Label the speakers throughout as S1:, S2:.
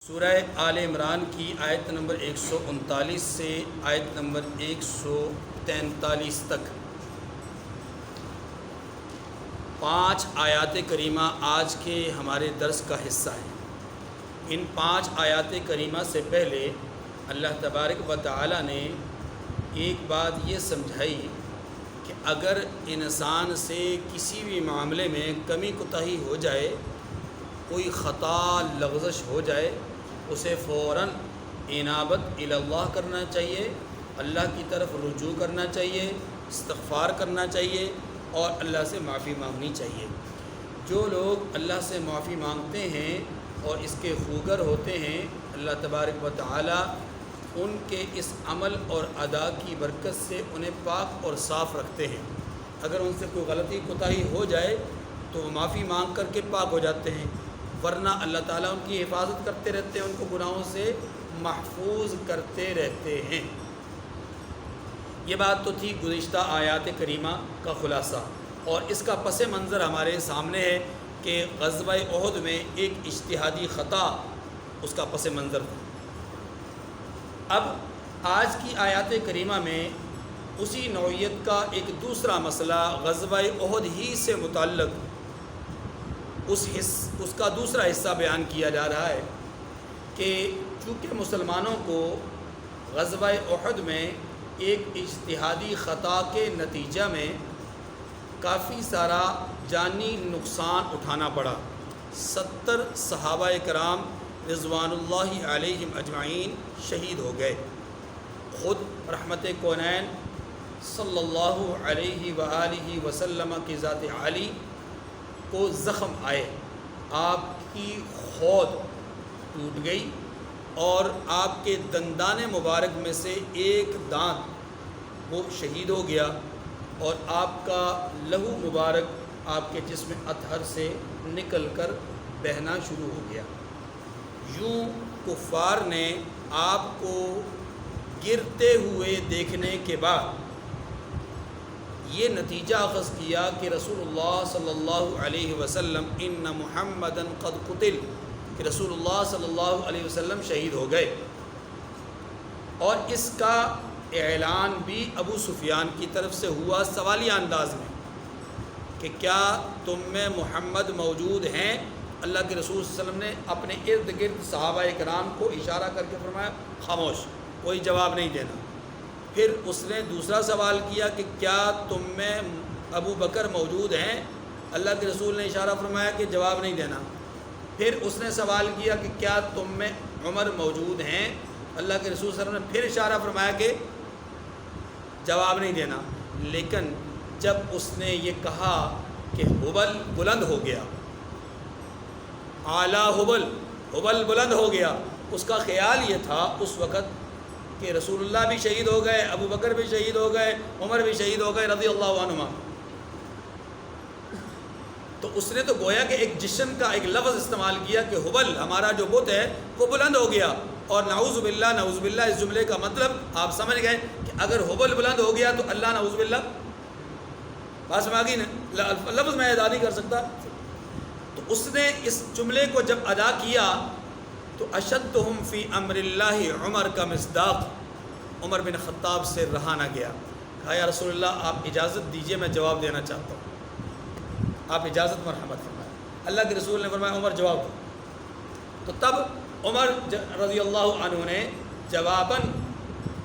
S1: سورہ آل عمران کی آیت نمبر 139 سے آیت نمبر 143 تک 5 آیات کریمہ آج کے ہمارے درس کا حصہ ہیں۔ ان 5 آیات کریمہ سے پہلے اللہ تبارک و تعالی نے ایک بات یہ سمجھائی کہ اگر انسان سے کسی بھی معاملے میں کمی کوتاہی ہو جائے، کوئی خطا لغزش ہو جائے، اسے فوراً انابت اللہ کرنا چاہیے، اللہ کی طرف رجوع کرنا چاہیے، استغفار کرنا چاہیے اور اللہ سے معافی مانگنی چاہیے۔ جو لوگ اللہ سے معافی مانگتے ہیں اور اس کے خوگر ہوتے ہیں، اللہ تبارک و تعالی ان کے اس عمل اور ادا کی برکت سے انہیں پاک اور صاف رکھتے ہیں۔ اگر ان سے کوئی غلطی کوتاہی ہو جائے تو وہ معافی مانگ کر کے پاک ہو جاتے ہیں، ورنہ اللہ تعالیٰ ان کی حفاظت کرتے رہتے ہیں، ان کو گناہوں سے محفوظ کرتے رہتے ہیں۔ یہ بات تو تھی گزشتہ آیات کریمہ کا خلاصہ، اور اس کا پس منظر ہمارے سامنے ہے کہ غزوہ احد میں ایک اجتہادی خطا اس کا پس منظر تھا۔ اب آج کی آیات کریمہ میں اسی نوعیت کا ایک دوسرا مسئلہ غزوہ احد ہی سے متعلق اس کا دوسرا حصہ بیان کیا جا رہا ہے کہ چونکہ مسلمانوں کو غزوہ احد میں ایک اجتہادی خطا کے نتیجہ میں کافی سارا جانی نقصان اٹھانا پڑا، 70 صحابہ کرام رضوان اللہ علیہم اجمعین شہید ہو گئے، خود رحمت کونین صلی اللہ علیہ وآلہ وسلم کی ذات عالی کو زخم آئے، آپ کی خود ٹوٹ گئی اور آپ کے دندان مبارک میں سے ایک دانت وہ شہید ہو گیا، اور آپ کا لہو مبارک آپ کے جسم اطہر سے نکل کر بہنا شروع ہو گیا۔ یوں کفار نے آپ کو گرتے ہوئے دیکھنے کے بعد یہ نتیجہ اخذ کیا کہ رسول اللہ صلی اللہ علیہ وسلم ان محمدًا قد قتل، کہ رسول اللہ صلی اللہ علیہ وسلم شہید ہو گئے، اور اس کا اعلان بھی ابو سفیان کی طرف سے ہوا سوالیہ انداز میں کہ کیا تم میں محمد موجود ہیں؟ اللہ کے رسول صلی اللہ علیہ وسلم نے اپنے ارد گرد صحابہ کرام کو اشارہ کر کے فرمایا خاموش، کوئی جواب نہیں دینا۔ پھر اس نے دوسرا سوال کیا کہ کیا تم میں ابو بکر موجود ہیں؟ اللہ کے رسول نے اشارہ فرمایا کہ جواب نہیں دینا۔ پھر اس نے سوال کیا کہ کیا تم میں عمر موجود ہیں؟ اللہ کے رسول صلی اللہ علیہ وسلم نے پھر اشارہ فرمایا کہ جواب نہیں دینا۔ لیکن جب اس نے یہ کہا کہ حبل بلند ہو گیا، اعلیٰ حبل بلند ہو گیا، اس کا خیال یہ تھا اس وقت کہ رسول اللہ بھی شہید ہو گئے، ابو بکر بھی شہید ہو گئے، عمر بھی شہید ہو گئے رضی اللہ عنہما، تو اس نے تو گویا کہ ایک جشن کا ایک لفظ استعمال کیا کہ حبل ہمارا جو بت ہے وہ بلند ہو گیا، اور نعوذ باللہ اس جملے کا مطلب آپ سمجھ گئے کہ اگر حبل بلند ہو گیا تو اللہ نعوذ باللہ بات سمجھ گئی نا، لفظ میں ادا نہیں کر سکتا۔ تو اس نے اس جملے کو جب ادا کیا تو اشدہم فی امر اللہ عمر کا مصداق عمر بن خطاب سے رہا نہ گیا، کہا یا رسول اللہ آپ اجازت دیجئے میں جواب دینا چاہتا ہوں، آپ اجازت مرحمت فرمائیں۔ اللہ کے رسول نے فرمایا عمر جواب دو، تو تب عمر رضی اللہ عنہ نے جواباً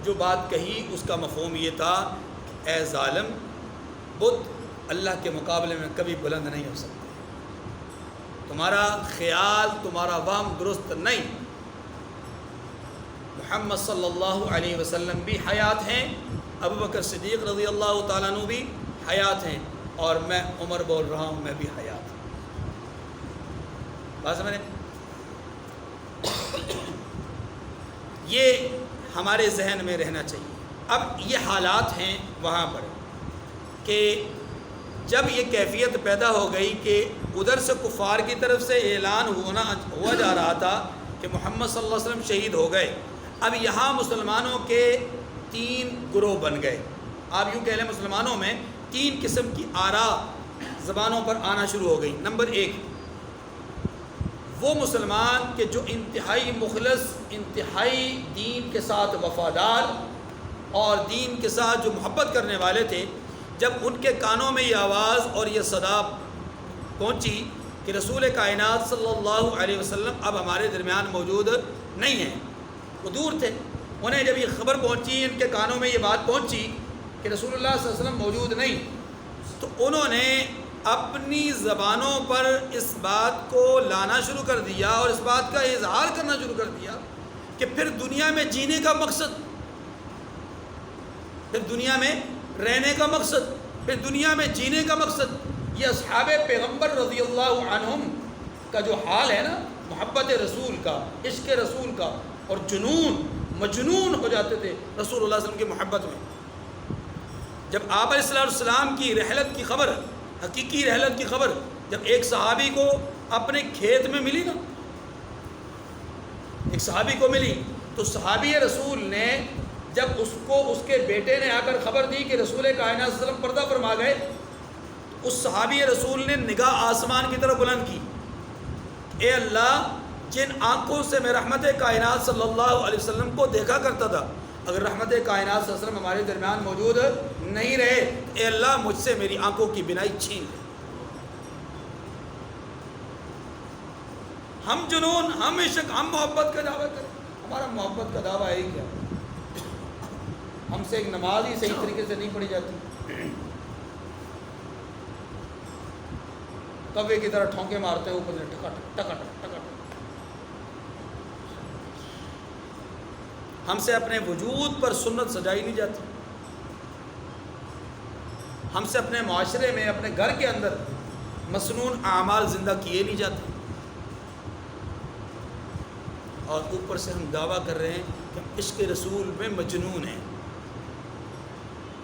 S1: جو بات کہی اس کا مفہوم یہ تھا کہ اے ظالم، بت اللہ کے مقابلے میں کبھی بلند نہیں ہو سکتا، تمہارا خیال تمہارا وہم درست نہیں، محمد صلی اللہ علیہ وسلم بھی حیات ہیں، ابو بکر صدیق رضی اللہ تعالیٰ عنہ بھی حیات ہیں، اور میں عمر بول رہا ہوں میں بھی حیات ہوں۔ بات سمجھے؟ یہ ہمارے ذہن میں رہنا چاہیے۔ اب یہ حالات ہیں وہاں پر کہ جب یہ کیفیت پیدا ہو گئی کہ ادھر سے کفار کی طرف سے اعلان ہوا جا رہا تھا کہ محمد صلی اللہ علیہ وسلم شہید ہو گئے، اب یہاں مسلمانوں کے 3 گروہ بن گئے۔ آپ یوں کہہ لیں مسلمانوں میں 3 قسم کی آراء زبانوں پر آنا شروع ہو گئی۔ نمبر 1، وہ مسلمان کہ جو انتہائی مخلص، انتہائی دین کے ساتھ وفادار اور دین کے ساتھ جو محبت کرنے والے تھے، جب ان کے کانوں میں یہ آواز اور یہ صدا پہنچی کہ رسول کائنات صلی اللہ علیہ وسلم اب ہمارے درمیان موجود نہیں ہیں، وہ دور تھے، انہیں جب یہ خبر پہنچی، ان کے کانوں میں یہ بات پہنچی کہ رسول اللہ صلی اللہ علیہ وسلم موجود نہیں، تو انہوں نے اپنی زبانوں پر اس بات کو لانا شروع کر دیا اور اس بات کا اظہار کرنا شروع کر دیا کہ پھر دنیا میں جینے کا مقصد، پھر دنیا میں رہنے کا مقصد، پھر دنیا میں جینے کا مقصد یہ اصحاب پیغمبر رضی اللہ عنہم کا جو حال ہے نا، محبت رسول کا، عشق رسول کا، اور مجنون ہو جاتے تھے رسول اللہ صلی اللہ علیہ وسلم کی محبت میں۔ جب آپ علیہ السلام کی رحلت کی خبر، حقیقی رحلت کی خبر جب ایک صحابی کو اپنے کھیت میں ملی نا، ایک صحابی کو ملی، تو صحابی رسول نے جب اس کو اس کے بیٹے نے آ کر خبر دی کہ رسول کائنات صلی اللہ علیہ وسلم پردہ فرما گئے، اس صحابی رسول نے نگاہ آسمان کی طرف بلند کی، اے اللہ، جن آنکھوں سے میں رحمت کائنات صلی اللہ علیہ وسلم کو دیکھا کرتا تھا، اگر رحمت کائنات صلی اللہ علیہ وسلم ہمارے درمیان موجود نہیں رہے، اے اللہ مجھ سے میری آنکھوں کی بینائی چھین لے۔ ہم جنون، ہم عشق، ہم محبت کا دعویٰ کریں، ہمارا محبت کا دعویٰ ہے ہی کیا؟ ہم سے ایک نماز ہی صحیح طریقے سے نہیں پڑھی جاتی، کوے کی طرح ٹھونکے مارتے ہیں اوپر سے ٹکا ٹک ٹکا ٹک ٹکا ٹک۔ ہم سے اپنے وجود پر سنت سجائی نہیں جاتی، ہم سے اپنے معاشرے میں، اپنے گھر کے اندر مسنون اعمال زندہ کیے نہیں جاتے، اور اوپر سے ہم دعویٰ کر رہے ہیں کہ ہم عشق رسول میں مجنون ہیں۔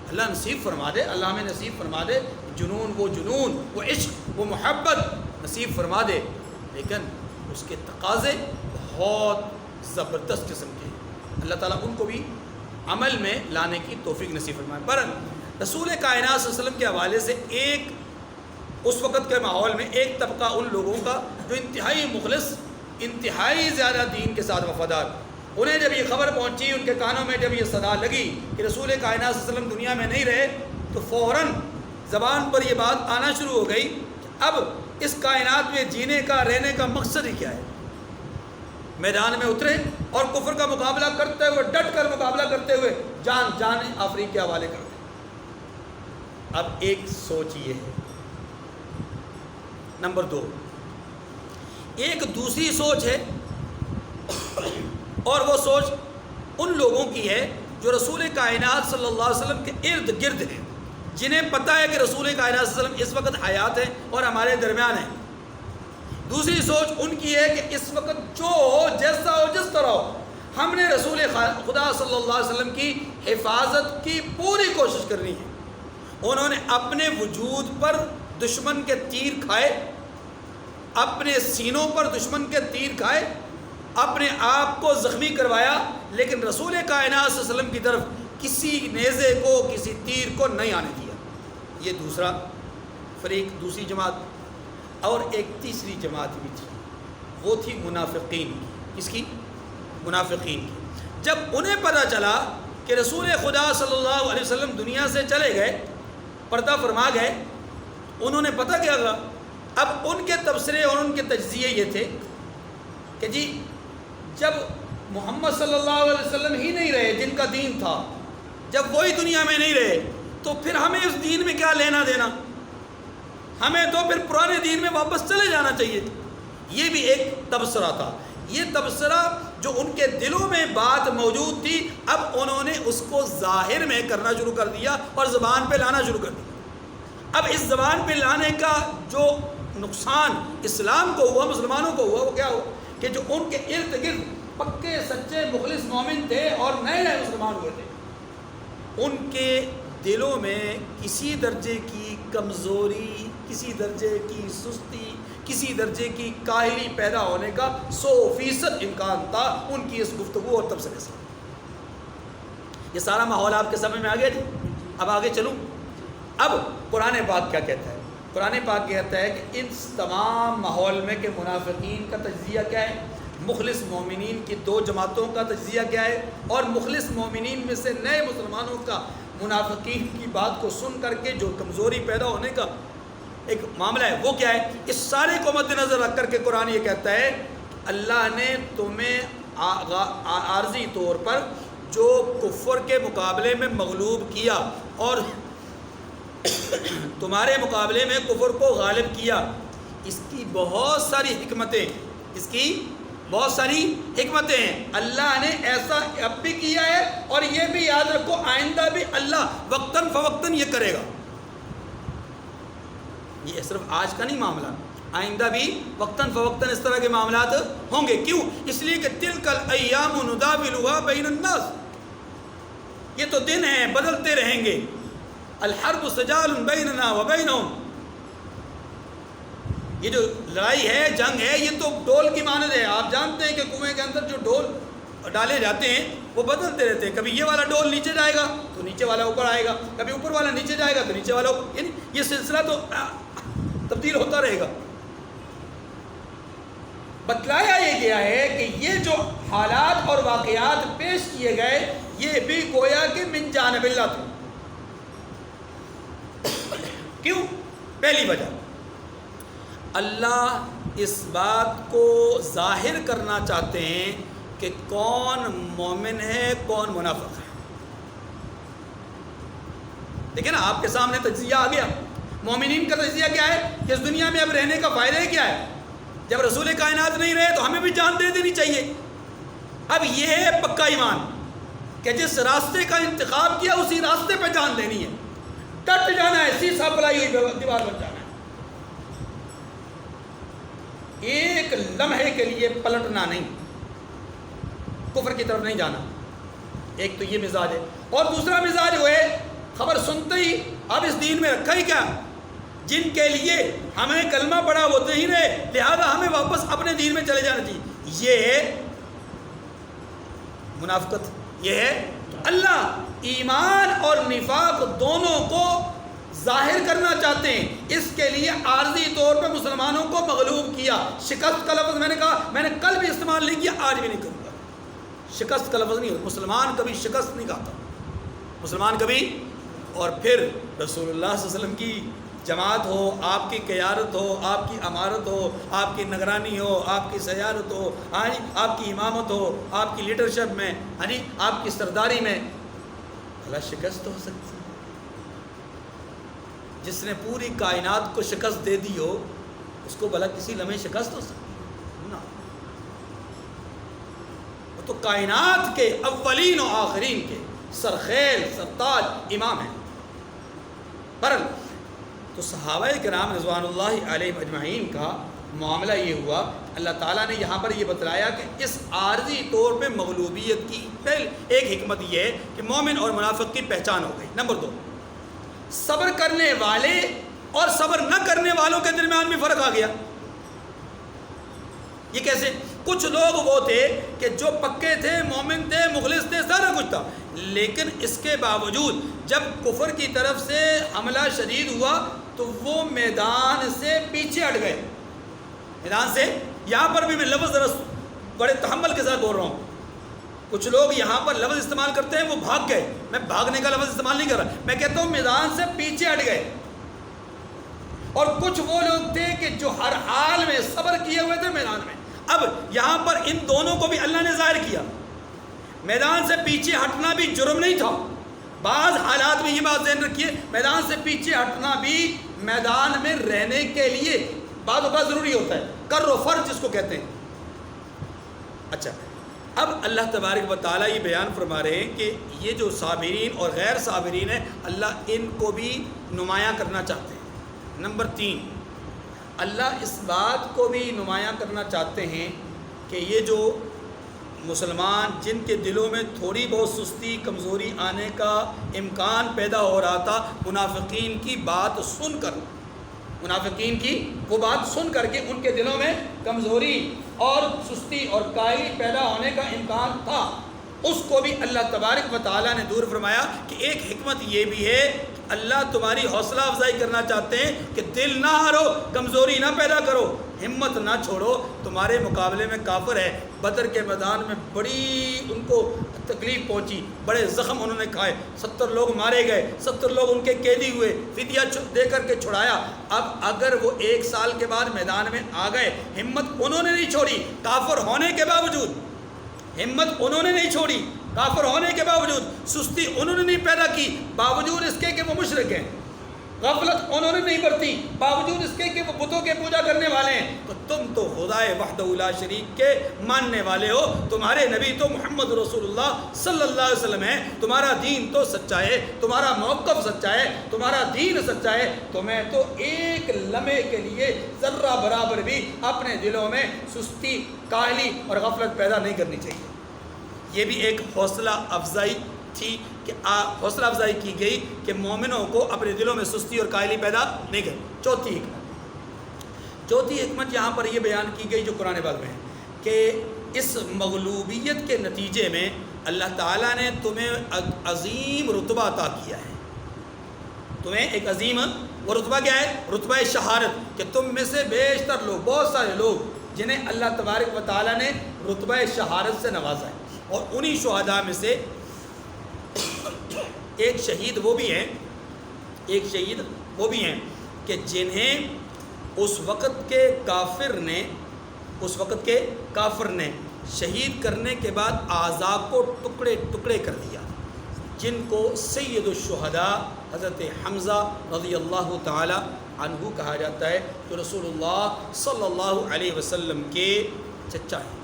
S1: اللہ نصیب فرما دے، اللہ ہمیں نصیب فرما دے جنون، وہ عشق، وہ محبت نصیب فرما دے، لیکن اس کے تقاضے بہت زبردست قسم کے ہیں۔ اللہ تعالیٰ ان کو بھی عمل میں لانے کی توفیق نصیب فرمائے۔ پر رسول کائنات صلی اللہ علیہ وسلم کے حوالے سے ایک اس وقت کے ماحول میں ایک طبقہ ان لوگوں کا جو انتہائی مخلص، انتہائی زیادہ دین کے ساتھ وفادار، انہیں جب یہ خبر پہنچی، ان کے کانوں میں جب یہ صدا لگی کہ رسول کائنات صلی اللہ علیہ وسلم دنیا میں نہیں رہے، تو فوراً زبان پر یہ بات آنا شروع ہو گئی کہ اب اس کائنات میں جینے کا، رہنے کا مقصد ہی کیا ہے۔ میدان میں اترے اور کفر کا مقابلہ کرتے ہوئے، ڈٹ کر مقابلہ کرتے ہوئے جان آفرین کے حوالے کرتے۔ اب ایک سوچ یہ ہے، نمبر 2، ایک دوسری سوچ ہے، اور وہ سوچ ان لوگوں کی ہے جو رسول کائنات صلی اللہ علیہ وسلم کے ارد گرد ہیں، جنہیں پتہ ہے کہ رسول کائنات صلی اللہ علیہ وسلم اس وقت حیات ہیں اور ہمارے درمیان ہیں۔ دوسری سوچ ان کی ہے کہ اس وقت جو ہو، جیسا ہو، جس طرح ہو، ہم نے رسول خدا صلی اللہ علیہ وسلم کی حفاظت کی پوری کوشش کرنی ہے۔ انہوں نے اپنے وجود پر دشمن کے تیر کھائے، اپنے سینوں پر دشمن کے تیر کھائے، اپنے آپ کو زخمی کروایا، لیکن رسول کائنات صلی اللہ علیہ وسلم کی طرف کسی نیزے کو، کسی تیر کو نہیں آنے دیا۔ یہ دوسرا فریق، دوسری جماعت۔ اور ایک تیسری جماعت بھی تھی، وہ تھی منافقین کی۔ کس کی؟ منافقین کی۔ جب انہیں پتہ چلا کہ رسول خدا صلی اللہ علیہ وسلم دنیا سے چلے گئے، پردہ فرما گئے، انہوں نے پتہ کیا کہا؟ اب ان کے تبصرے اور ان کے تجزیے یہ تھے کہ جی جب محمد صلی اللہ علیہ وسلم ہی نہیں رہے جن کا دین تھا، جب وہی دنیا میں نہیں رہے، تو پھر ہمیں اس دین میں کیا لینا دینا؟ ہمیں تو پھر پرانے دین میں واپس چلے جانا چاہیے۔ یہ بھی ایک تبصرہ تھا۔ یہ تبصرہ جو ان کے دلوں میں بات موجود تھی، اب انہوں نے اس کو ظاہر میں کرنا شروع کر دیا اور زبان پہ لانا شروع کر دیا۔ اب اس زبان پہ لانے کا جو نقصان اسلام کو ہوا، مسلمانوں کو ہوا، وہ کیا ہوا کہ جو ان کے ارد گرد پکے سچے مخلص مومن تھے اور نئے نئے مسلمان ہوئے تھے، ان کے دلوں میں کسی درجے کی کمزوری، کسی درجے کی سستی، کسی درجے کی کاہلی پیدا ہونے کا 100% امکان تھا ان کی اس گفتگو اور تبصرے سے۔ یہ سارا ماحول آپ کے سمجھ میں آ گیا جی؟ اب آگے چلوں۔ اب قرآن پاک کیا کہتا ہے؟ قرآن پاک کہتا ہے کہ اس تمام ماحول میں کہ منافقین کا تجزیہ کیا ہے، مخلص مومنین کی دو جماعتوں کا تجزیہ کیا ہے، اور مخلص مومنین میں سے نئے مسلمانوں کا منافقین کی بات کو سن کر کے جو کمزوری پیدا ہونے کا ایک معاملہ ہے وہ کیا ہے۔ اس سارے کو مد نظر رکھ کر کے قرآن یہ کہتا ہے اللہ نے تمہیں عارضی طور پر جو کفر کے مقابلے میں مغلوب کیا اور تمہارے مقابلے میں کفر کو غالب کیا، اس کی بہت ساری حکمتیں، اس کی بہت ساری حکمتیں ہیں۔ اللہ نے ایسا اب بھی کیا ہے اور یہ بھی یاد رکھو آئندہ بھی اللہ وقتاً فوقتاً یہ کرے گا۔ یہ صرف آج کا نہیں معاملہ، آئندہ بھی وقتاً فوقتاً اس طرح کے معاملات ہوں گے۔ کیوں؟ اس لیے کہ تلک الایام نداولها بین الناس، یہ تو دن ہیں بدلتے رہیں گے۔ الحرب سجال بیننا وبینہم، یہ جو لڑائی ہے، جنگ ہے، یہ تو ڈول کی مانند ہے۔ آپ جانتے ہیں کہ کنویں کے اندر جو ڈول ڈالے جاتے ہیں وہ بدلتے رہتے ہیں، کبھی یہ والا ڈول نیچے جائے گا تو نیچے والا اوپر آئے گا، کبھی اوپر والا نیچے جائے گا تو نیچے والا اوپر، یعنی یہ سلسلہ تو تبدیل ہوتا رہے گا۔ بتلایا یہ گیا ہے کہ یہ جو حالات اور واقعات پیش کیے گئے یہ بھی گویا کہ من جانب اللہ تھے۔ کیوں؟ پہلی وجہ اللہ اس بات کو ظاہر کرنا چاہتے ہیں کہ کون مومن ہے کون منافق ہے۔ دیکھیں نا آپ کے سامنے تجزیہ آ گیا۔ مومنین کا تجزیہ کیا ہے کہ اس دنیا میں اب رہنے کا فائدہ کیا ہے؟ جب رسول کائنات نہیں رہے تو ہمیں بھی جان دے دینی چاہیے۔ اب یہ ہے پکا ایمان کہ جس راستے کا انتخاب کیا اسی راستے پہ جان دینی ہے، ڈٹ جانا ہے، سیسا پلائی ہوئی دیوار بن جانا ہے، ایک لمحے کے لیے پلٹنا نہیں، کفر کی طرف نہیں جانا۔ ایک تو یہ مزاج ہے، اور دوسرا مزاج وہ ہے خبر سنتے ہی اب اس دین میں رکھا ہی کیا، جن کے لیے ہمیں کلمہ پڑھا وہ نہیں رہے لہذا ہمیں واپس اپنے دین میں چلے جانا چاہیے۔ یہ ہے منافقت، یہ ہے اللہ ایمان اور نفاق دونوں کو ظاہر کرنا چاہتے ہیں، اس کے لیے عارضی طور پہ مسلمانوں کو مغلوب کیا۔ شکست کا لفظ میں نے کہا، میں نے کل بھی استعمال نہیں کیا، آج بھی نہیں کروں گا۔ شکست کا لفظ نہیں، مسلمان کبھی شکست نہیں کھاتا، مسلمان کبھی، اور پھر رسول اللہ صلی اللہ علیہ وسلم کی جماعت ہو، آپ کی قیادت ہو، آپ کی امارت ہو، آپ کی نگرانی ہو، آپ کی سیادت ہو، آپ کی امامت ہو، آپ کی لیڈرشپ میں، آپ کی سرداری میں، اللہ شکست ہو سکتی ہے۔ جس نے پوری کائنات کو شکست دے دی ہو اس کو بھلا کسی لمحے شکست ہو سکتی ہے؟ وہ تو کائنات کے اولین و آخرین کے سرخیل سرتاج امام ہیں۔ برحال تو صحابہ کرام رضوان اللہ علیہم اجمعین کا معاملہ یہ ہوا، اللہ تعالیٰ نے یہاں پر یہ بتلایا کہ اس عارضی طور پہ مغلوبیت کی ایک حکمت یہ ہے کہ مومن اور منافق کی پہچان ہو گئی۔ نمبر 2، صبر کرنے والے اور صبر نہ کرنے والوں کے درمیان بھی فرق آ گیا۔ یہ کیسے؟ کچھ لوگ وہ تھے کہ جو پکے تھے، مومن تھے، مخلص تھے، سارا کچھ تھا، لیکن اس کے باوجود جب کفر کی طرف سے حملہ شدید ہوا تو وہ میدان سے پیچھے ہٹ گئے۔ میدان سے، یہاں پر بھی میں لفظ بڑے تحمل کے ساتھ بول رہا ہوں، کچھ لوگ یہاں پر لفظ استعمال کرتے ہیں وہ بھاگ گئے، میں بھاگنے کا لفظ استعمال نہیں کر رہا، میں کہتا ہوں میدان سے پیچھے ہٹ گئے۔ اور کچھ وہ لوگ تھے کہ جو ہر حال میں صبر کیے ہوئے تھے میدان میں۔ اب یہاں پر ان دونوں کو بھی اللہ نے ظاہر کیا۔ میدان سے پیچھے ہٹنا بھی جرم نہیں تھا، بعض حالات میں یہ بات ذہن رکھیے، میدان سے پیچھے ہٹنا بھی میدان میں رہنے کے لیے بعض اوقات ضروری ہوتا ہے، کر و فرض جس کو کہتے ہیں۔ اچھا، اب اللہ تبارک و تعالیٰ یہ بیان فرما رہے ہیں کہ یہ جو صابرین اور غیر صابرین ہیں اللہ ان کو بھی نمایاں کرنا چاہتے ہیں۔ نمبر 3، اللہ اس بات کو بھی نمایاں کرنا چاہتے ہیں کہ یہ جو مسلمان جن کے دلوں میں تھوڑی بہت سستی کمزوری آنے کا امکان پیدا ہو رہا تھا، منافقین کی بات سن کر، منافقین کی وہ بات سن کر کے ان کے دلوں میں کمزوری اور سستی اور کائلی پیدا ہونے کا امکان تھا، اس کو بھی اللہ تبارک و تعالیٰ نے دور فرمایا کہ ایک حکمت یہ بھی ہے اللہ تمہاری حوصلہ افزائی کرنا چاہتے ہیں کہ دل نہ ہارو، کمزوری نہ پیدا کرو، ہمت نہ چھوڑو۔ تمہارے مقابلے میں کافر ہے، بدر کے میدان میں بڑی ان کو تکلیف پہنچی، بڑے زخم انہوں نے کھائے، 70 لوگ مارے گئے، 70 لوگ ان کے قیدی ہوئے، فدیہ دے کر کے چھڑایا۔ اب اگر وہ 1 سال کے بعد میدان میں آ گئے، ہمت انہوں نے نہیں چھوڑی، کافر ہونے کے باوجود ہمت انہوں نے نہیں چھوڑی، کافر ہونے کے باوجود سستی انہوں نے نہیں پیدا کی، باوجود اس کے کہ وہ مشرک ہیں، غفلت انہوں نے نہیں برتی، باوجود اس کے کہ وہ بتوں کے پوجا کرنے والے ہیں۔ تو تم تو خدائے وحدہ لا شریک کے ماننے والے ہو، تمہارے نبی تو محمد رسول اللہ صلی اللہ علیہ وسلم ہے، تمہارا دین تو سچا ہے، تمہارا موقف سچا ہے، تمہارا دین سچا ہے، تمہیں تو ایک لمحے کے لیے ذرہ برابر بھی اپنے دلوں میں سستی، کاہلی اور غفلت پیدا نہیں کرنی چاہیے۔ یہ بھی ایک حوصلہ افزائی تھی کہ حوصلہ افزائی کی گئی کہ مومنوں کو اپنے دلوں میں سستی اور کائلی پیدا نہیں کرنی۔ چوتھی حکمت یہاں پر یہ بیان کی گئی جو قرآن پاک میں ہے کہ اس مغلوبیت کے نتیجے میں اللہ تعالیٰ نے تمہیں عظیم رتبہ عطا کیا ہے، تمہیں ایک عظیم وہ رتبہ کیا ہے؟ رتبہ شہادت، کہ تم میں سے بیشتر لوگ، بہت سارے لوگ جنہیں اللہ تبارک و تعالیٰ نے رتبہ شہادت سے نوازا ہے، اور انہی شہداء میں سے ایک شہید وہ بھی ہیں کہ جنہیں اس وقت کے کافر نے شہید کرنے کے بعد اعضاء کو ٹکڑے ٹکڑے کر دیا، جن کو سید الشہداء حضرت حمزہ رضی اللہ تعالی عنہ کہا جاتا ہے، جو رسول اللہ صلی اللہ علیہ وسلم کے چچا ہیں۔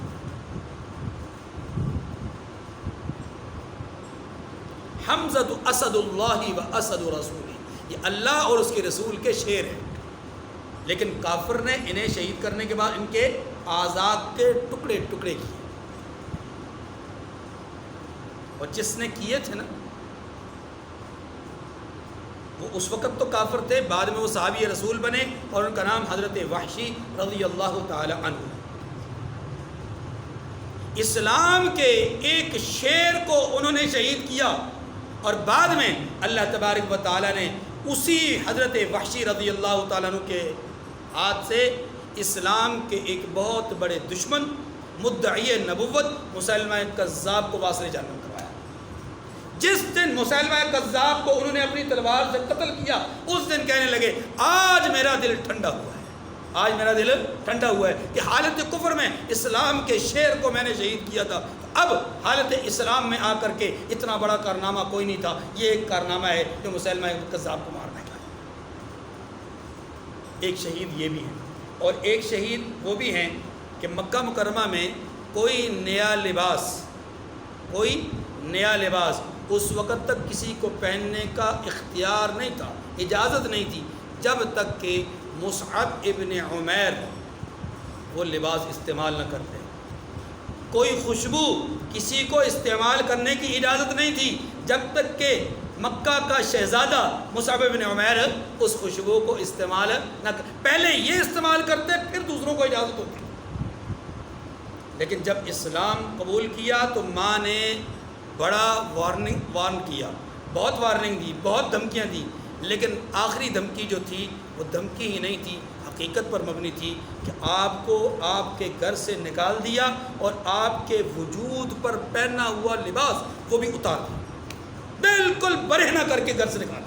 S1: حمزہ اسد اللہ و اسد رسول، یہ اللہ اور اس کے رسول کے شیر ہیں، لیکن کافر نے انہیں شہید کرنے کے بعد ان کے اعضاء کے ٹکڑے ٹکڑے کیے، اور جس نے کیے تھے نا وہ اس وقت تو کافر تھے، بعد میں وہ صحابی رسول بنے، اور ان کا نام حضرت وحشی رضی اللہ تعالی عنہ۔ اسلام کے ایک شیر کو انہوں نے شہید کیا، اور بعد میں اللہ تبارک و تعالیٰ نے اسی حضرت وحشی رضی اللہ تعالیٰ عنہ کے ہاتھ سے اسلام کے ایک بہت بڑے دشمن مدعی نبوت مسیلمہ کذاب کو واصل جہنم کروایا۔ جس دن مسیلمہ کذاب کو انہوں نے اپنی تلوار سے قتل کیا، اس دن کہنے لگے آج میرا دل ٹھنڈا ہوا ہے، آج میرا دل ٹھنڈا ہوا ہے کہ حالت کفر میں اسلام کے شیر کو میں نے شہید کیا تھا، اب حالت اسلام میں آ کر کے اتنا بڑا کارنامہ کوئی نہیں تھا، یہ ایک کارنامہ ہے جو مسیلمہ کذاب کو مارنے کا ہے۔ ایک شہید یہ بھی ہے، اور ایک شہید وہ بھی ہیں کہ مکہ مکرمہ میں کوئی نیا لباس اس وقت تک کسی کو پہننے کا اختیار نہیں تھا، اجازت نہیں تھی، جب تک کہ مصعب ابن عمیر وہ لباس استعمال نہ کرتے۔ کوئی خوشبو کسی کو استعمال کرنے کی اجازت نہیں تھی جب تک کہ مکہ کا شہزادہ مصعب ابن عمیر اس خوشبو کو استعمال نہ کر، پہلے یہ استعمال کرتے پھر دوسروں کو اجازت ہوتی۔ لیکن جب اسلام قبول کیا تو ماں نے بڑا وارن کیا، بہت وارننگ دی، بہت دھمکیاں دی، لیکن آخری دھمکی جو تھی وہ دھمکی ہی نہیں تھی، حقیقت پر مبنی تھی کہ آپ کو آپ کے گھر سے نکال دیا اور آپ کے وجود پر پہنا ہوا لباس وہ بھی اتار دیا، بالکل برہنہ کر کے گھر سے نکالا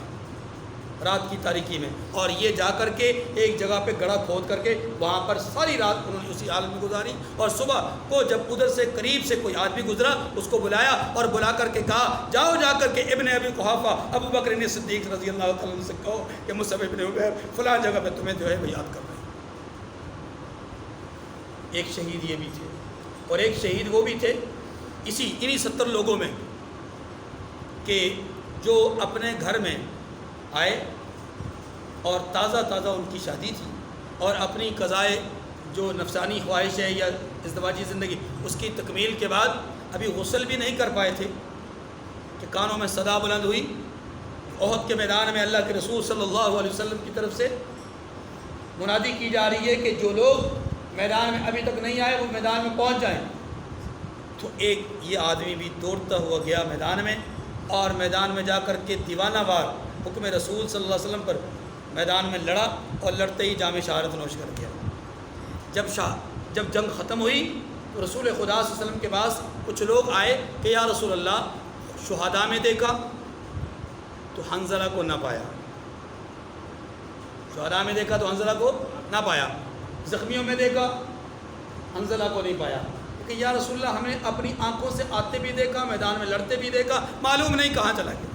S1: رات کی تاریکی میں، اور یہ جا کر کے ایک جگہ پہ گڑھا کھود کر کے وہاں پر ساری رات انہوں نے اسی حالت میں گزاری، اور صبح کو جب ادھر سے قریب سے کوئی آدمی گزرا اس کو بلایا اور بلا کر کے کہا جاؤ جا کر کے ابن ابی قحافہ ابو بکر صدیق رضی اللہ تعالیٰ عنہ سے کہو کہ مصعب ابن عمیر فلاں جگہ پہ تمہیں جو ہے وہ یاد کر رہے ہیں۔ ایک شہید یہ بھی تھے، اور ایک شہید وہ بھی تھے انہی 70 لوگوں میں کہ جو اپنے گھر میں آئے اور تازہ ان کی شادی تھی، اور اپنی قضائے جو نفسانی خواہش ہے یا ازدواجی زندگی اس کی تکمیل کے بعد ابھی غسل بھی نہیں کر پائے تھے کہ کانوں میں صدا بلند ہوئی، احد کے میدان میں اللہ کے رسول صلی اللہ علیہ وسلم کی طرف سے منادی کی جا رہی ہے کہ جو لوگ میدان میں ابھی تک نہیں آئے وہ میدان میں پہنچ جائیں۔ تو ایک یہ آدمی بھی دوڑتا ہوا گیا میدان میں، اور میدان میں جا کر کے دیوانہ وار حکم رسول صلی اللہ علیہ وسلم پر میدان میں لڑا اور لڑتے ہی جام شہادت نوش کر دیا۔ جب جنگ ختم ہوئی تو رسول خدا صلی اللہ علیہ وسلم کے پاس کچھ لوگ آئے کہ یا رسول اللہ شہداء میں دیکھا تو حنظلہ کو نہ پایا، شہداء میں دیکھا تو حنظلہ کو نہ پایا، زخمیوں میں دیکھا حنظلہ کو نہیں پایا، کہ یا رسول اللہ ہم نے اپنی آنکھوں سے آتے بھی دیکھا، میدان میں لڑتے بھی دیکھا، معلوم نہیں کہاں چلا گیا،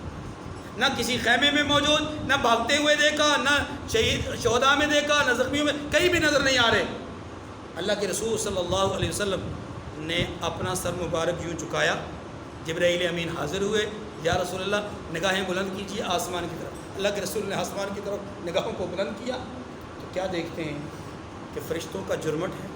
S1: نہ کسی خیمے میں موجود، نہ بھاگتے ہوئے دیکھا، نہ شہداء میں دیکھا، نہ زخمیوں میں، کہیں بھی نظر نہیں آ رہے۔ اللہ کے رسول صلی اللہ علیہ وسلم نے اپنا سر مبارک یوں چکایا، جبرائیل امین حاضر ہوئے، یا رسول اللہ نگاہیں بلند کیجیے آسمان کی طرف۔ اللہ کے رسول نے آسمان کی طرف نگاہوں کو بلند کیا تو کیا دیکھتے ہیں کہ فرشتوں کا جرمٹ ہے،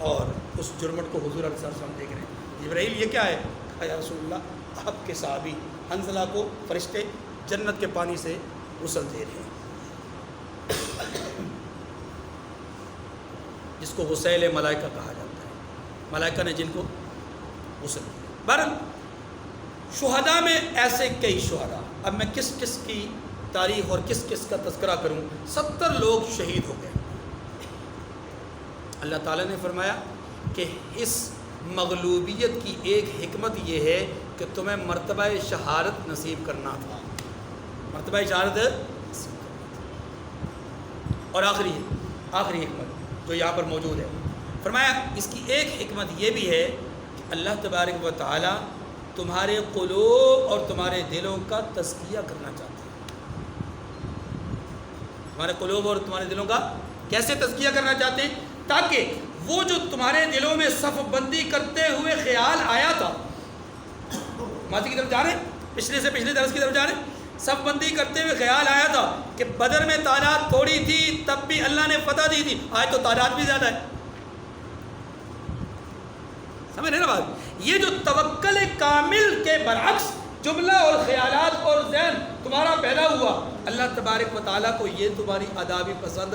S1: اور اس جرمٹ کو حضور علیہ السلام دیکھ رہے ہیں۔ جبرائیل یہ کیا ہے؟ کہا یا رسول اللہ آپ کے صحابی حنظلہ کو فرشتے جنت کے پانی سے غسل دے رہے ہیں، جس کو غسیل ملائکہ کہا جاتا ہے، ملائکہ نے جن کو غسل دیا۔ بہرحال شہداء میں ایسے کئی شہداء، اب میں کس کس کی تاریخ اور کس کس کا تذکرہ کروں، 70 لوگ شہید ہو گئے۔ اللہ تعالیٰ نے فرمایا کہ اس مغلوبیت کی ایک حکمت یہ ہے کہ تمہیں مرتبہ شہادت نصیب کرنا تھا، مرتبہ شہادت نصیب کرنا تھا۔ اور آخری حکمت جو یہاں پر موجود ہے، فرمایا اس کی ایک حکمت یہ بھی ہے کہ اللہ تبارک و تعالی تمہارے قلوب اور تمہارے دلوں کا تزکیہ کرنا چاہتے ہیں۔ تمہارے قلوب اور تمہارے دلوں کا کیسے تزکیہ کرنا چاہتے ہیں؟ تاکہ وہ جو تمہارے دلوں میں صف بندی کرتے ہوئے خیال آیا تھا، ماضی کی طرف جا رہے ہیں، پچھلے سے پچھلے درس کی طرف جا رہے ہیں، صف بندی کرتے ہوئے خیال آیا تھا کہ بدر میں تعداد تھوڑی تھی تب بھی اللہ نے فتح دی تھی، آج تو تعداد بھی زیادہ ہے۔ سمجھ رہے نا بات؟ یہ جو توکل کامل کے برعکس جملہ اور خیالات اور ذہن تمہارا پیدا ہوا، اللہ تبارک و تعالیٰ کو یہ تمہاری ادا بھی پسند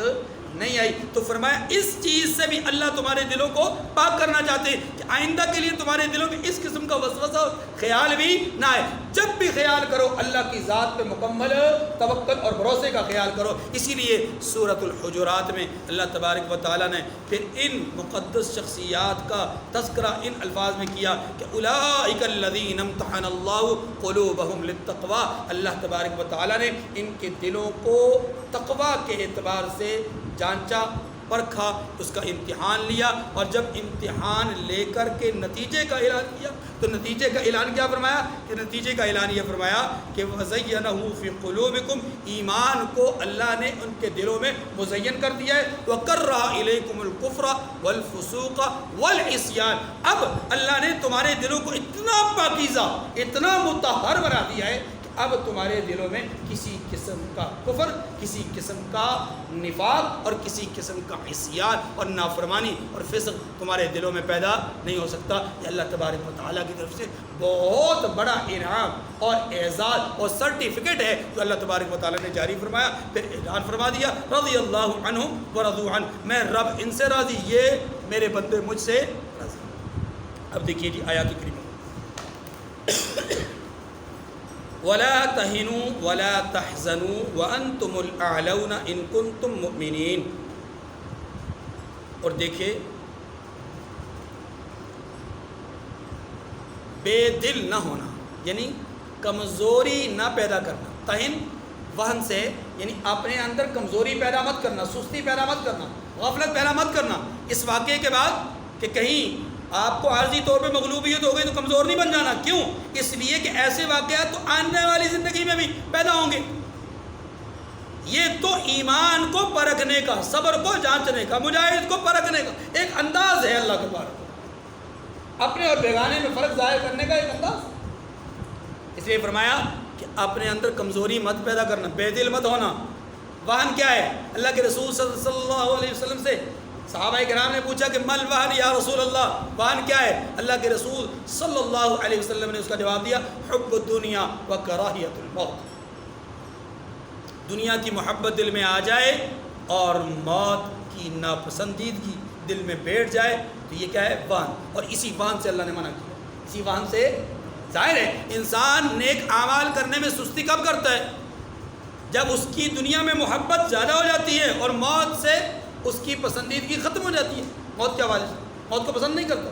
S1: نہیں آئی، تو فرمایا اس چیز سے بھی اللہ تمہارے دلوں کو پاک کرنا چاہتے ہیں کہ آئندہ کے لیے تمہارے دلوں میں اس قسم کا وسوسہ خیال بھی نہ آئے۔ جب بھی خیال کرو اللہ کی ذات پہ مکمل توکل اور بھروسے کا خیال کرو۔ اسی لیے سورۃ الحجرات میں اللہ تبارک و تعالیٰ نے پھر ان مقدس شخصیات کا تذکرہ ان الفاظ میں کیا کہ اولئک الذین امتحن اللہ قلوبہم للتقوی، اللہ تبارک و تعالیٰ نے ان کے دلوں کو تقوی کے اعتبار سے جانچا، پرکھا، اس کا امتحان لیا، اور جب امتحان لے کر کے نتیجے کا اعلان کیا تو نتیجے کا اعلان کیا فرمایا؟ کہ نتیجے کا اعلان یہ فرمایا کہ وَزَيَّنَهُ فِي قُلُوبِكُمْ، ایمان کو اللہ نے ان کے دلوں میں مزین کر دیا ہے، وَكَرَّهَ إِلَيْكُمُ الْكُفْرَ وَالْفُسُوقَ وَالْعِصْيَانَ، اب اللہ نے تمہارے دلوں کو اتنا پاکیزہ، اتنا مطہر بنا دیا ہے، اب تمہارے دلوں میں کسی قسم کا کفر، کسی قسم کا نفاق اور کسی قسم کا عصیان اور نافرمانی اور فسق تمہارے دلوں میں پیدا نہیں ہو سکتا۔ یہ اللہ تبارک و تعالیٰ کی طرف سے بہت بڑا انعام اور اعزاز اور سرٹیفکیٹ ہے جو اللہ تبارک و تعالیٰ نے جاری فرمایا۔ پھر اعلان فرما دیا رضی اللہ عنہم ورضوا عنہ، میں رب ان سے راضی، یہ میرے بندے مجھ سے راضی۔ اب دیکھیے جی آیات کریمہ، وَلَا تَهِنُوا وَلَا تَحْزَنُوا وَأَنْتُمُ الْأَعْلَوْنَ إِن كُنتُم مُؤْمِنِينَ۔ اور دیکھیں بے دل نہ ہونا یعنی کمزوری نہ پیدا کرنا، تہن وہن سے یعنی اپنے اندر کمزوری پیدا مت کرنا، سستی پیدا مت کرنا، غفلت پیدا مت کرنا اس واقعے کے بعد کہ کہیں آپ کو عارضی طور پہ مغلوبیت ہو گئی تو کمزور نہیں بن جانا۔ کیوں؟ اس لیے کہ ایسے واقعات تو آنے والی زندگی میں بھی پیدا ہوں گے۔ یہ تو ایمان کو پرکھنے کا، صبر کو جانچنے کا، مجاہد کو پرکھنے کا ایک انداز ہے، اللہ کے بارے اپنے اور بیگانے میں فرق ظاہر کرنے کا ایک انداز۔ اس لیے فرمایا کہ اپنے اندر کمزوری مت پیدا کرنا، بے دل مت ہونا۔ وہن کیا ہے؟ اللہ کے رسول صلی اللہ علیہ وسلم سے صحابہ کرام نے پوچھا کہ مل وہن یا رسول اللہ، وہن کیا ہے؟ اللہ کے رسول صلی اللہ علیہ وسلم نے اس کا جواب دیا حب الدنیا و کراہیت الموت، دنیا کی محبت دل میں آ جائے اور موت کی ناپسندیدگی دل میں بیٹھ جائے تو یہ کیا ہے؟ وہن۔ اور اسی وہن سے اللہ نے منع کیا، اسی وہن سے ظاہر ہے انسان نیک اعمال کرنے میں سستی کب کرتا ہے؟ جب اس کی دنیا میں محبت زیادہ ہو جاتی ہے اور موت سے اس کی پسندیدگی ختم ہو جاتی ہے. موت کے حوالے سے موت کو پسند نہیں کرتا,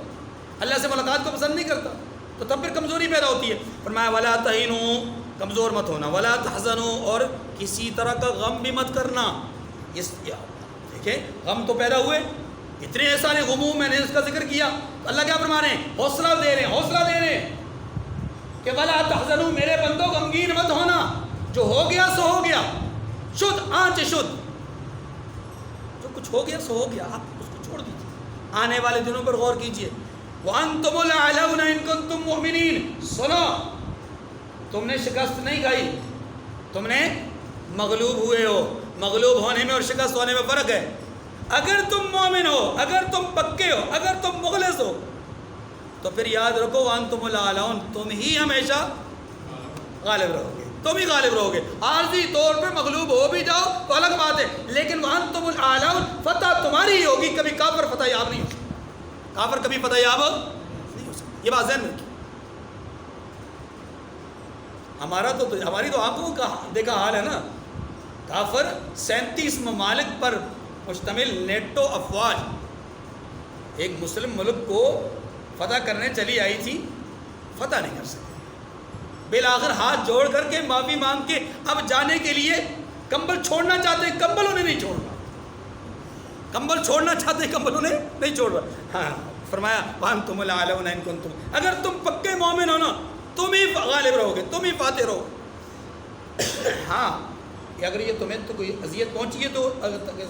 S1: اللہ سے ملاقات کو پسند نہیں کرتا, تو تب پھر کمزوری پیدا ہوتی ہے. فرمایا ولا تہینوا, کمزور مت ہونا, ولا تحزنوا, اور کسی طرح کا غم بھی مت کرنا. دیکھیں غم تو پیدا ہوئے, اتنے سارے غموم میں نے اس کا ذکر کیا, تو اللہ کیا فرما رہے ہیں؟ حوصلہ دے رہے ہیں, حوصلہ دے رہے ہیں کہ ولا تحزنوا, میرے بندوں غمگین مت ہونا, جو ہو گیا سو ہو گیا, شد آنچ شد, جو کچھ ہو گیا سو ہو گیا, آپ اس کو چھوڑ دیجیے, آنے والے دنوں پر غور کیجیے. وَأَنْتُمُ الْأَعْلَوْنَ إِن كُنتُم مُؤْمِنِينَ, سنو تم نے شکست نہیں کھائی, تم نے مغلوب ہوئے ہو. مغلوب ہونے میں اور شکست ہونے میں فرق ہے. اگر تم مومن ہو, اگر تم پکے ہو, اگر تم مخلص ہو, تو پھر یاد رکھو وَأَنْتُمُ الْأَعْلَوْنَ, تم ہی ہمیشہ غالب رہو گے, تم ہی غالب رہو گے. عارضی طور پہ مغلوب ہو بھی جاؤ تو الگ بات ہے, لیکن وَأَنْتُمُ الْأَعْلَوْنَ, فتح تمہاری ہی ہوگی, کبھی کافر فتح یاب نہیں ہو سکتا, کافر کبھی فتح یاب نہیں ہو سکتا. یہ بات ذہن میں رکھیے. ہماری تو آنکھوں کا دیکھا حال ہے نا. کافر 37 ممالک پر مشتمل نیٹو افواج ایک مسلم ملک کو فتح کرنے چلی آئی تھی, فتح نہیں کر سکتے. بالآخر ہاتھ جوڑ کر کے معافی مانگ کے اب جانے کے لیے کمبل چھوڑنا چاہتے ہیں, کمبل انہیں نہیں چھوڑ رہا, کمبل چھوڑنا چاہتے ہیں, کمبل انہیں نہیں چھوڑ رہا. ہاں فرمایا وَأَنْتُمُ الْأَعْلَوْنَ إِن كُنتُم, اگر تم پکے مومن ہو نا, تم ہی غالب رہو گے, تم ہی فاتح رہو. ہاں اگر یہ تمہیں تو کوئی اذیت پہنچی ہے, تو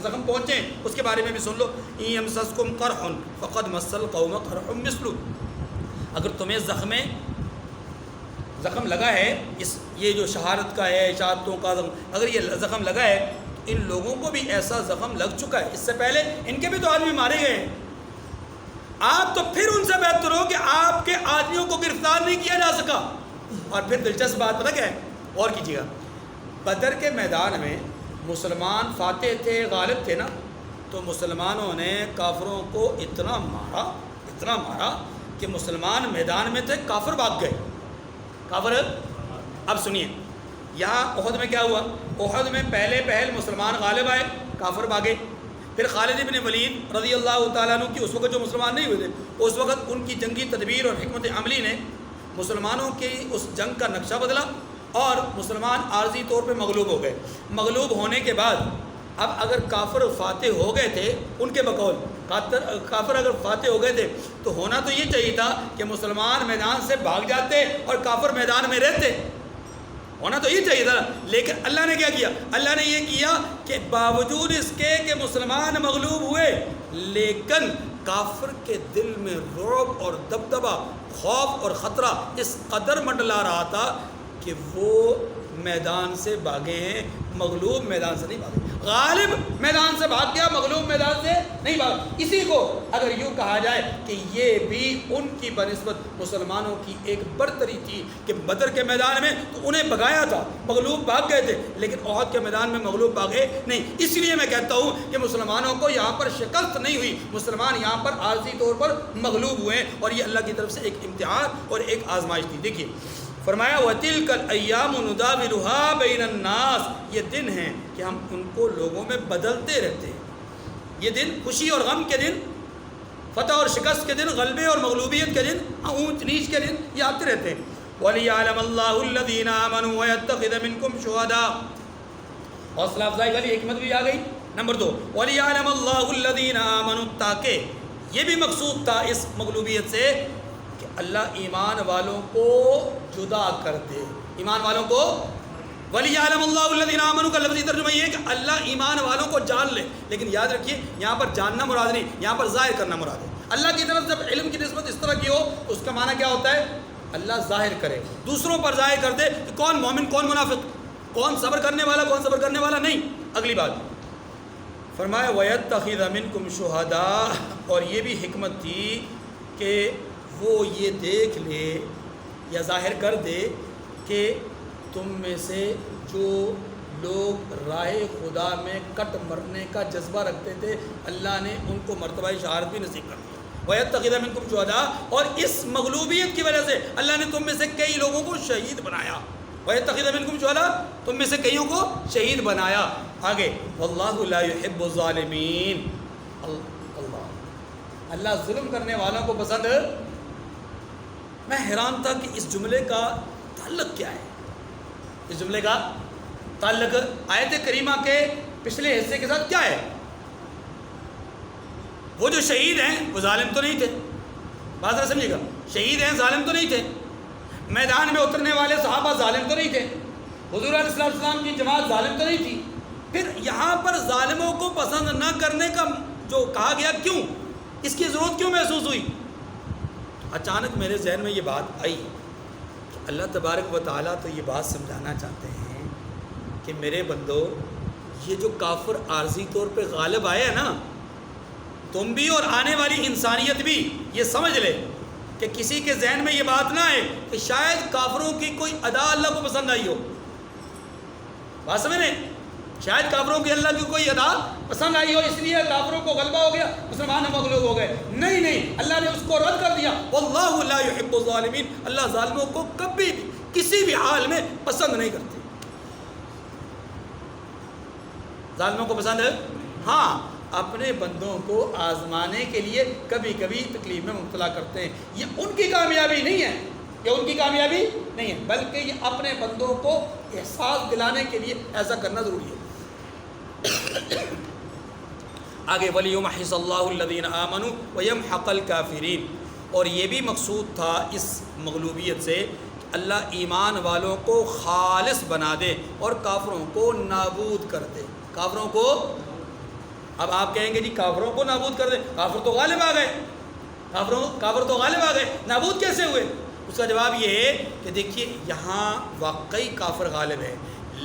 S1: زخم پہنچے, اس کے بارے میں بھی سن لو. إِن يَمْسَسْكُمْ قَرْحٌ فَقَدْ مَسَّ الْقَوْمَ قَرْحٌ مِثْلُهُ, اگر تمہیں زخم لگا ہے, یہ جو شہادت کا ہے, شہادتوں کا زخم, اگر یہ زخم لگا ہے تو ان لوگوں کو بھی ایسا زخم لگ چکا ہے, اس سے پہلے ان کے بھی تو آدمی مارے گئے ہیں. آپ تو پھر ان سے بہتر ہو کہ آپ کے آدمیوں کو گرفتار نہیں کیا جا سکا. اور پھر دلچسپ بات پتہ کیا ہے, اور کیجیے گا, بدر کے میدان میں مسلمان فاتح تھے, غالب تھے نا, تو مسلمانوں نے کافروں کو اتنا مارا کہ مسلمان میدان میں تھے, کافر بھاگ گئے. کافر, اب سنیے یہاں احد میں کیا ہوا. احد میں پہل مسلمان غالب آئے, کافر بھاگے. پھر خالد بن ولید رضی اللہ تعالیٰ عنہ کی اس وقت جو مسلمان نہیں ہوئے تھے, اس وقت ان کی جنگی تدبیر اور حکمت عملی نے مسلمانوں کی اس جنگ کا نقشہ بدلا, اور مسلمان عارضی طور پہ مغلوب ہو گئے. مغلوب ہونے کے بعد اب اگر کافر فاتح ہو گئے تھے, ان کے بقول کافر اگر فاتح ہو گئے تھے, تو ہونا تو یہ چاہیے تھا کہ مسلمان میدان سے بھاگ جاتے اور کافر میدان میں رہتے, ہونا تو یہ چاہیے تھا. لیکن اللہ نے کیا کیا, اللہ نے یہ کیا کہ باوجود اس کے کہ مسلمان مغلوب ہوئے, لیکن کافر کے دل میں رعب اور دبدبہ, خوف اور خطرہ اس قدر منڈلا رہا تھا کہ وہ میدان سے بھاگے ہیں, مغلوب میدان سے نہیں بھاگے. غالب میدان سے بھاگ گیا, مغلوب میدان سے نہیں بھاگا. اسی کو اگر یوں کہا جائے کہ یہ بھی ان کی بنسبت مسلمانوں کی ایک برتری تھی کہ بدر کے میدان میں تو انہیں بھگایا تھا, مغلوب بھاگ گئے تھے, لیکن احد کے میدان میں مغلوب بھاگے نہیں. اس لیے میں کہتا ہوں کہ مسلمانوں کو یہاں پر شکست نہیں ہوئی, مسلمان یہاں پر عارضی طور پر مغلوب ہوئے, اور یہ اللہ کی طرف سے ایک امتحان اور ایک آزمائش تھی. دیکھیے فرمایا وَتِلْكَ الْأَيَّامُ نُدَاوِلُهَا بَيْنَ النَّاسِ, یہ دن ہیں کہ ہم ان کو لوگوں میں بدلتے رہتے ہیں. یہ دن خوشی اور غم کے دن, فتح اور شکست کے دن, غلبے اور مغلوبیت کے دن, اونچ نیچ کے دن, یہ آتے رہتے ہیں. وَلِيَعْلَمَ اللَّهُ الَّذِينَ آمَنُوا وَيَتَّخِذَ مِنكُمْ شُهَدَاءَ, حوصلہ افزائی والی حکمت بھی آ گئی. نمبر 2 وَلِيَعْلَمَ اللَّهُ الَّذِينَ آمَنُوا, تاکہ یہ بھی مقصود تھا اس مغلوبیت سے کہ اللہ ایمان والوں کو جدا کر دے. ایمان والوں کو وَلِيَعْلَمَ اللَّهُ الَّذِينَ آمَنُوا کا لفظی ترجمہ یہ ہے کہ اللہ ایمان والوں کو جان لے. لیکن یاد رکھیے یہاں پر جاننا مراد نہیں, یہاں پر ظاہر کرنا مراد ہے. اللہ کی طرف جب علم کی نسبت اس طرح کی ہو تو اس کا معنی کیا ہوتا ہے, اللہ ظاہر کرے, دوسروں پر ظاہر کر دے کہ کون مومن کون منافق, کون صبر کرنے والا کون صبر کرنے والا نہیں. اگلی بات فرمایا وَيَتَّخِذَ مِنكُمْ شُهَدَاءَ, اور یہ بھی حکمت تھی کہ وہ یہ دیکھ لے یا ظاہر کر دے کہ تم میں سے جو لوگ راہ خدا میں کٹ مرنے کا جذبہ رکھتے تھے, اللہ نے ان کو مرتبہ شہادت بھی نصیب کر دیا. وَيَتَّخِذَ مِنْكُمْ شُهَدَاءَ، اور اس مغلوبیت کی وجہ سے اللہ نے تم میں سے کئی لوگوں کو شہید بنایا. وَيَتَّخِذَ مِنْكُمْ شُهَدَاءَ، تم میں سے کئیوں کو شہید بنایا. آگے وَاللَّهُ لَا يُحِبُّ الظَّالِمِينَ، اللہ ظلم کرنے والوں کو پسند. میں حیران تھا کہ اس جملے کا تعلق کیا ہے. اس جملے کا تعلق آیت کریمہ کے پچھلے حصے کے ساتھ کیا ہے؟ وہ جو شہید ہیں وہ ظالم تو نہیں تھے، بات نہ سمجھے گا، شہید ہیں ظالم تو نہیں تھے، میدان میں اترنے والے صحابہ ظالم تو نہیں تھے، حضور علیہ السلام کی جماعت ظالم تو نہیں تھی. پھر یہاں پر ظالموں کو پسند نہ کرنے کا جو کہا گیا، کیوں؟ اس کی ضرورت کیوں محسوس ہوئی؟ اچانک میرے ذہن میں یہ بات آئی کہ اللہ تبارک و تعالیٰ تو یہ بات سمجھانا چاہتے ہیں کہ میرے بندو، یہ جو کافر عارضی طور پہ غالب آئے ہیں نا، تم بھی اور آنے والی انسانیت بھی یہ سمجھ لے کہ کسی کے ذہن میں یہ بات نہ آئے کہ شاید کافروں کی کوئی ادا اللہ کو پسند آئی ہو. بات سمجھ لیں، شاید کافروں کی اللہ کی کوئی ادا پسند آئی ہو، اس لیے کافروں کو غلبہ ہو گیا، مسلمان مغلوب ہو گئے. نہیں نہیں، اللہ نے اس کو رد کر دیا. واللہ لا يحب الظالمین، اللہ ظالموں کو کبھی بھی کسی بھی حال میں پسند نہیں کرتے. ظالموں کو پسند ہے، ہاں، اپنے بندوں کو آزمانے کے لیے کبھی کبھی تکلیف میں مبتلا کرتے ہیں. یہ ان کی کامیابی نہیں ہے، یہ ان کی کامیابی نہیں ہے، بلکہ یہ اپنے بندوں کو احساس دلانے کے لیے ایسا کرنا ضروری ہے. آگے وَلِيُمَحِّصَ اللَّهُ الَّذِينَ آمَنُوا وَيَمْحَقَ الْكَافِرِينَ، اور یہ بھی مقصود تھا اس مغلوبیت سے کہ اللہ ایمان والوں کو خالص بنا دے اور کافروں کو نابود کر دے. کافروں کو، اب آپ کہیں گے جی کافروں کو نابود کر دے، کافر تو غالب آ گئے، کافر تو غالب آ گئے، نابود کیسے ہوئے؟ اس کا جواب یہ ہے کہ دیکھیے یہاں واقعی کافر غالب ہے،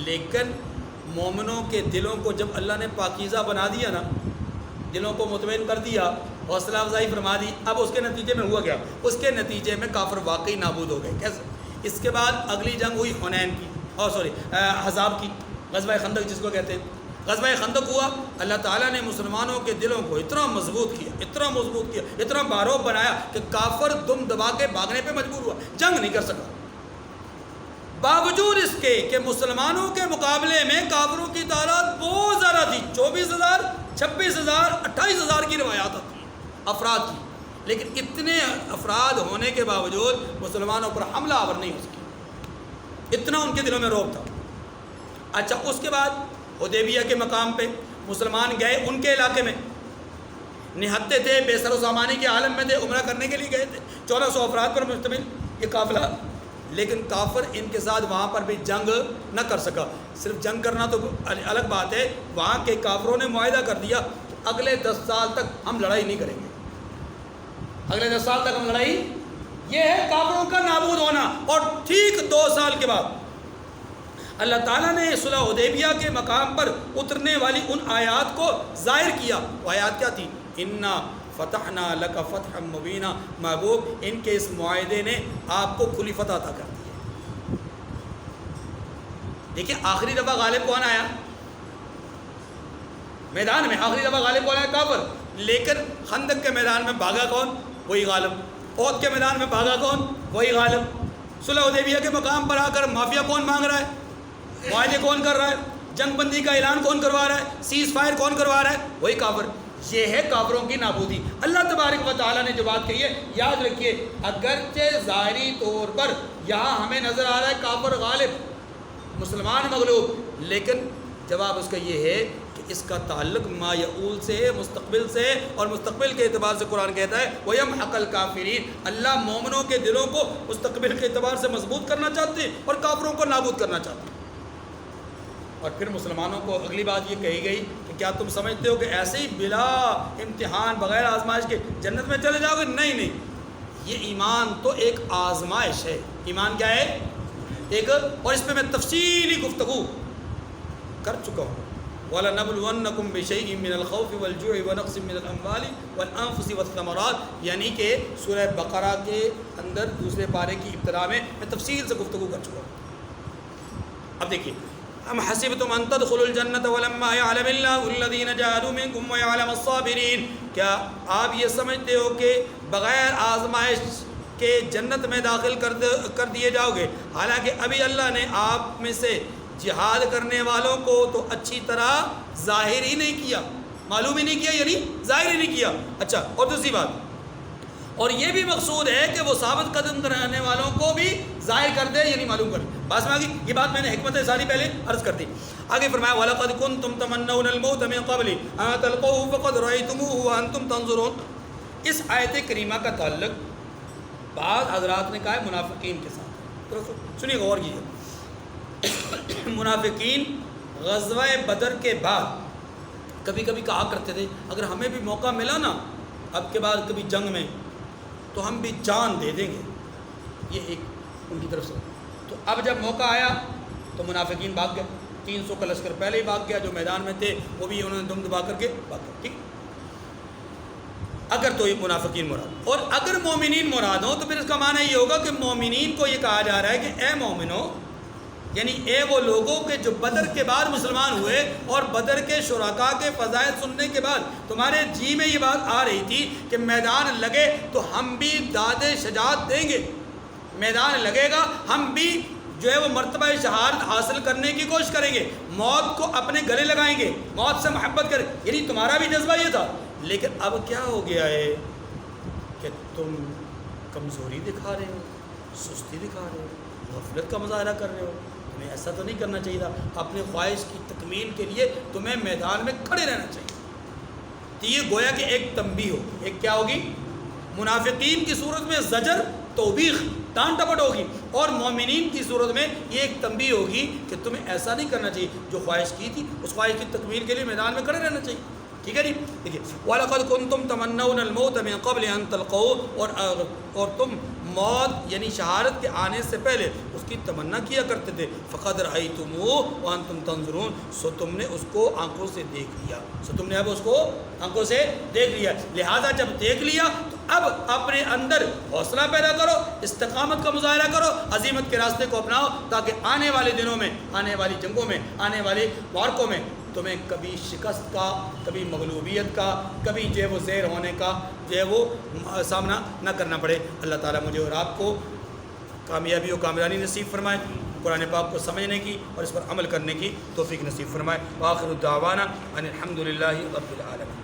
S1: لیکن مومنوں کے دلوں کو جب اللہ نے پاکیزہ بنا دیا نا، دلوں کو مطمئن کر دیا، حوصلہ افزائی فرما دی، اب اس کے نتیجے میں ہوا گیا، اس کے نتیجے میں کافر واقعی نابود ہو گئے. کیسے؟ اس کے بعد اگلی جنگ ہوئی حنین کی، احزاب کی، غزوہ خندق جس کو کہتے ہیں. غزوہ خندق ہوا، اللہ تعالیٰ نے مسلمانوں کے دلوں کو اتنا مضبوط کیا، اتنا باروب بنایا کہ کافر دم دبا کے بھاگنے پہ مجبور ہوا، جنگ نہیں کر سکا. باوجود اس کے کہ مسلمانوں کے مقابلے میں کافروں کی تعداد بہت زیادہ تھی، 24,000 26,000 28,000 کی روایات آتی ہیں افراد کی، لیکن اتنے افراد ہونے کے باوجود مسلمانوں پر حملہ آور نہیں ہو سکی، اتنا ان کے دلوں میں رعب تھا. اچھا، اس کے بعد حدیبیہ کے مقام پہ مسلمان گئے، ان کے علاقے میں نہتے تھے، بے سر و سامانی کے عالم میں تھے، عمرہ کرنے کے لیے گئے تھے، 1400 افراد پر مشتمل یہ قافلہ، لیکن کافر ان کے ساتھ وہاں پر بھی جنگ نہ کر سکا. صرف جنگ کرنا تو الگ بات ہے، وہاں کے کافروں نے معاہدہ کر دیا اگلے 10 سال تک ہم لڑائی نہیں کریں گے، اگلے 10 سال تک ہم لڑائی. یہ ہے کافروں کا نابود ہونا. اور ٹھیک 2 سال کے بعد اللہ تعالیٰ نے صلح حدیبیہ کے مقام پر اترنے والی ان آیات کو ظاہر کیا. وہ آیات کیا تھی؟ انا فتحنا لک فتحا مبینا، محبوب ان کے اس معاہدے نے آپ کو کھلی فتح عطا کر دی ہے. دیکھیں آخری دفعہ غالب کون آیا میدان میں؟ آخری دفعہ غالب کون آیا؟ کافر. لیکن خندق کے میدان میں بھاگا کون؟ وہی غالب. احد کے میدان میں بھاگا کون؟ وہی غالب. صلح حدیبیہ کے مقام پر آ کر معافیہ کون مانگ رہا ہے؟ معاہدے کون کر رہا ہے؟ جنگ بندی کا اعلان کون کروا رہا ہے؟ سیز فائر کون کروا رہا ہے؟ وہی کافر. یہ ہے کافروں کی نابودی. اللہ تبارک و تعالیٰ نے جو بات کہی ہے، یاد رکھیے، اگرچہ ظاہری طور پر یہاں ہمیں نظر آ رہا ہے کافر غالب، مسلمان مغلوب، لیکن جواب اس کا یہ ہے کہ اس کا تعلق ما یعول سے ہے، مستقبل سے ہے، اور مستقبل کے اعتبار سے قرآن کہتا ہے وَيَمْحَقَ الْكَافِرِينَ، اللہ مومنوں کے دلوں کو مستقبل کے اعتبار سے مضبوط کرنا چاہتے ہیں اور کافروں کو نابود کرنا چاہتے ہیں. اور پھر مسلمانوں کو اگلی بات یہ کہی گئی کہ کیا تم سمجھتے ہو کہ ایسے ہی بلا امتحان بغیر آزمائش کے جنت میں چلے جاؤ گے؟ نہیں نہیں، یہ ایمان تو ایک آزمائش ہے. ایمان کیا ہے؟ ایک، اور اس پہ میں تفصیلی گفتگو کر چکا ہوں. وَلَنَبْلُوَنَّكُمْ بِشَيْءٍ مِّنَ الْخَوْفِ وَالْجُوعِ وَنَقْصٍ مِّنَ الْأَمْوَالِ وَالْأَنفُسِ وَالثَّمَرَاتِ، یعنی کہ سورہ بقرہ کے اندر دوسرے پارے کی ابتدا میں تفصیل سے گفتگو کر چکا ہوں. اب دیکھیے، ام حسبتم ان تدخلوا الجنة ولما يعلم الله الذين جاهدوا منكم ويعلم الصابرين، کیا آپ یہ سمجھتے ہو کہ بغیر آزمائش کے جنت میں داخل کر دیے جاؤ گے؟ حالانکہ ابھی اللہ نے آپ میں سے جہاد کرنے والوں کو تو اچھی طرح ظاہر ہی نہیں کیا، معلوم ہی نہیں کیا، یعنی ظاہر ہی نہیں کیا۔ اچھا، اور دوسری بات، اور یہ بھی مقصود ہے کہ وہ ثابت قدم رہنے والوں کو بھی ظاہر کر دے، یعنی معلوم کر دے۔ بات میں آگئی، یہ بات میں نے حکمت ثانی پہلے عرض کر دی۔ آگے فرمایا وَلَقَدْ كُنْتُمْ تَمَنَّوْنَ الْمَوْتَ مِنْ قَبْلِ أَنْ تَلْقَوْهُ فَقَدْ رَأَيْتُمُوهُ وَأَنْتُمْ تَنْظُرُونَ۔ اس آیت کریمہ کا تعلق بعض حضرات نے کہا ہے منافقین کے ساتھ۔ سنیے، غور کیجیے۔ منافقین غزوہ بدر کے بعد کبھی کبھی کہا کرتے تھے اگر ہمیں بھی موقع ملا نا اب کے بعد کبھی جنگ میں تو ہم بھی جان دے دیں گے، یہ ایک ان کی طرف سے۔ تو اب جب موقع آیا تو منافقین بھاگ گئے، 300 کا لشکر پہلے ہی بھاگ گیا، جو میدان میں تھے وہ بھی انہوں نے دم دبا کر کے بھاگ گئے، ٹھیک۔ اگر تو یہ منافقین مراد، اور اگر مومنین مراد ہوں تو پھر اس کا معنی یہ ہوگا کہ مومنین کو یہ کہا جا رہا ہے کہ اے مومنو، یعنی اے وہ لوگوں کے جو بدر کے بعد مسلمان ہوئے اور بدر کے شرکاء کے فضائل سننے کے بعد تمہارے جی میں یہ بات آ رہی تھی کہ میدان لگے تو ہم بھی داد شجاعت دیں گے، میدان لگے گا ہم بھی جو ہے وہ مرتبہ شہادت حاصل کرنے کی کوشش کریں گے، موت کو اپنے گلے لگائیں گے، موت سے محبت کریں، یعنی تمہارا بھی جذبہ یہ تھا۔ لیکن اب کیا ہو گیا ہے کہ تم کمزوری دکھا رہے ہو، سستی دکھا رہے ہو، غفلت کا مظاہرہ کر رہے ہو، تمہیں ایسا تو نہیں کرنا چاہیے تھا، اپنے خواہش کی تکمیل کے لیے تمہیں میدان میں کھڑے رہنا چاہیے۔ تو یہ گویا کہ ایک تنبیہ ہو، ایک کیا ہوگی؟ منافقین کی صورت میں زجر، توبیخ، ٹان ٹپٹ ہوگی، اور مومنین کی صورت میں یہ ایک تنبیہ ہوگی کہ تمہیں ایسا نہیں کرنا چاہیے، جو خواہش کی تھی اس خواہش کی تکمیل کے لیے میدان میں کھڑے رہنا چاہیے، ٹھیک ہے جی۔ دیکھیے وَلَقَدْ كُنْتُمْ تَمَنَّوْنَ الْمَوْتَ مِنْ قَبْلِ أَنْ تَلْقَوْهُ، اور تم موت یعنی شہادت کے آنے سے پہلے اس کی تمنا کیا کرتے تھے، فَقَدْ رَأَيْتُمُوهُ وَأَنْتُمْ تَنْظُرُونَ، سو تم نے اس کو آنکھوں سے دیکھ لیا، سو تم نے اب اس کو آنکھوں سے دیکھ لیا، لہٰذا جب دیکھ لیا تو اب اپنے اندر حوصلہ پیدا کرو، استقامت کا مظاہرہ کرو، عزیمت کے راستے کو اپناؤ، تاکہ آنے والے دنوں میں، آنے والی جنگوں میں، آنے والے معرکوں میں تمہیں کبھی شکست کا، کبھی مغلوبیت کا، کبھی جو ہے وہ زیر ہونے کا جو ہے وہ سامنا نہ کرنا پڑے۔ اللہ تعالیٰ مجھے اور آپ کو کامیابی و کامرانی نصیب فرمائے، قرآن پاک کو سمجھنے کی اور اس پر عمل کرنے کی توفیق نصیب فرمائے۔ وآخر دعوانا ان الحمد للہ رب العالمین۔